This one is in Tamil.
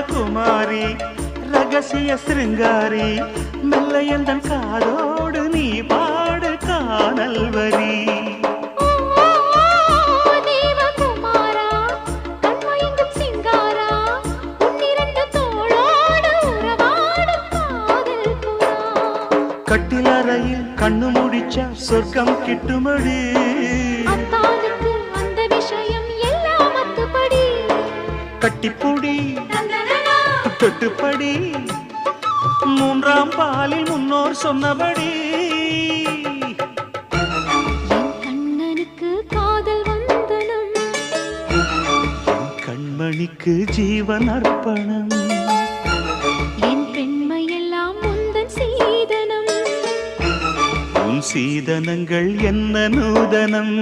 ராஜகுமாரி ரகசிய சிருங்காரி மெல்ல எந்தன் காதோடு நீ பாடு காணல் வரி கட்டிலறையில் கண்ணு முடிச்சா சொர்க்கம் கிட்டுமடி அந்த விஷயம் எல்லாம் அத்துப்படி கட்டிப்புடி தொட்டுப்படி மூன்றாம் பாலில் முன்னோர் சொன்னபடி என் கண்ணனுக்கு காதல் வந்தனம் என் கண்மணிக்கு ஜீவன் அர்ப்பணம் என் பெண்மையெல்லாம் முந்தன் சீதனம் உன் சீதனங்கள் என்ன நூதனம்